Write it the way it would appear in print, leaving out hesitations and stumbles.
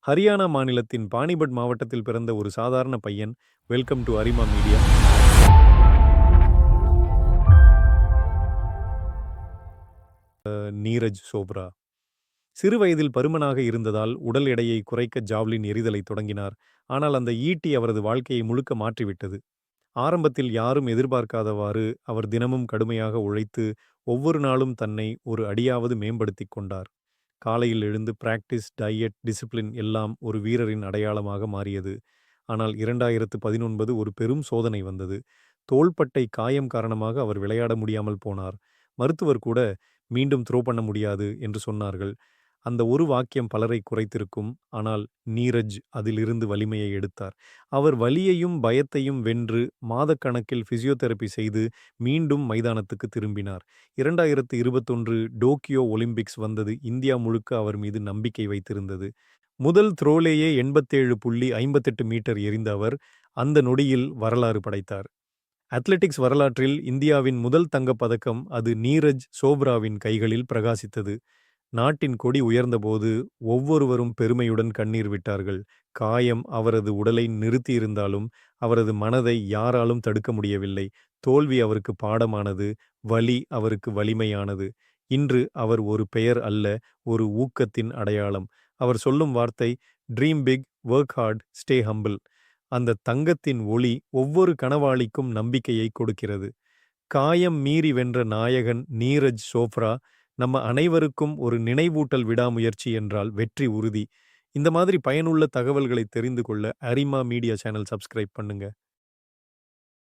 ஹரியானா மாநிலத்தின் பானிபட் மாவட்டத்தில் பிறந்த ஒரு சாதாரண பையன். Welcome to Arima media. Neeraj Chopra சிறு வயதில் பருமனாக இருந்ததால் உடல் எடையை குறைக்க ஜாவ்லின் எறிதலை தொடங்கினார். ஆனால் அந்த ஈட்டி அவரது வாழ்க்கையை முழுக்க மாற்றிவிட்டது. ஆரம்பத்தில் யாரும் எதிர்பார்க்காதவாறு அவர் தினமும் கடுமையாக உழைத்து ஒவ்வொரு நாளும் தன்னை ஒரு அடியாவது மேம்படுத்திக் கொண்டார். காலையில் எழுந்து பிராக்டிஸ், டயட், டிசிப்ளின் எல்லாம் ஒரு வீரரின் அடையாளமாக மாறியது. ஆனால் 2019 ஒரு பெரும் சோதனை வந்தது. தோள்பட்டை காயம் காரணமாக அவர் விளையாட முடியாமல் போனார். மருத்துவர் கூட மீண்டும் த்ரோ பண்ண முடியாது என்று சொன்னார்கள். அந்த ஒரு வாக்கியம் பலரை குறைத்திருக்கும். ஆனால் நீரஜ் அதிலிருந்து வலிமையை எடுத்தார். அவர் வலியையும் பயத்தையும் வென்று மாதக்கணக்கில் பிசியோதெரபி செய்து மீண்டும் மைதானத்துக்கு திரும்பினார். 2021 டோக்கியோ ஒலிம்பிக்ஸ் வந்தது. இந்தியா முழுக்க அவர் மீது நம்பிக்கை வைத்திருந்தது. முதல் த்ரோலேயே 87.58 மீட்டர் எறிந்த அவர் அந்த நொடியில் வரலாறு படைத்தார். அத்லெட்டிக்ஸ் வரலாற்றில் இந்தியாவின் முதல் தங்கப்பதக்கம் அது நீரஜ் சோப்ராவின் கைகளில் பிரகாசித்தது. நாட்டின் கொடி உயர்ந்தபோது ஒவ்வொருவரும் பெருமையுடன் கண்ணீர் விட்டார்கள். காயம் அவரது உடலை நிறுத்தியிருந்தாலும் அவரது மனதை யாராலும் தடுக்க முடியவில்லை. தோல்வி அவருக்கு பாடமானது, வலி அவருக்கு வலிமையானது. இன்று அவர் ஒரு பெயர் அல்ல, ஒரு ஊக்கத்தின் அடையாளம். அவர் சொல்லும் வார்த்தை, dream big, work hard, stay humble. அந்த தங்கத்தின் ஒளி ஒவ்வொரு கனவாளிக்கும் நம்பிக்கையை கொடுக்கிறது. காயம் மீறி வென்ற நாயகன் நீரஜ் சோப்ரா நம்ம அனைவருக்கும் ஒரு நினைவூட்டல். விடாமுயற்சி என்றால் வெற்றி உறுதி. இந்த மாதிரி பயனுள்ள தகவல்களை தெரிந்து கொள்ள அரிமா மீடியா சேனல் சப்ஸ்கிரைப் பண்ணுங்க.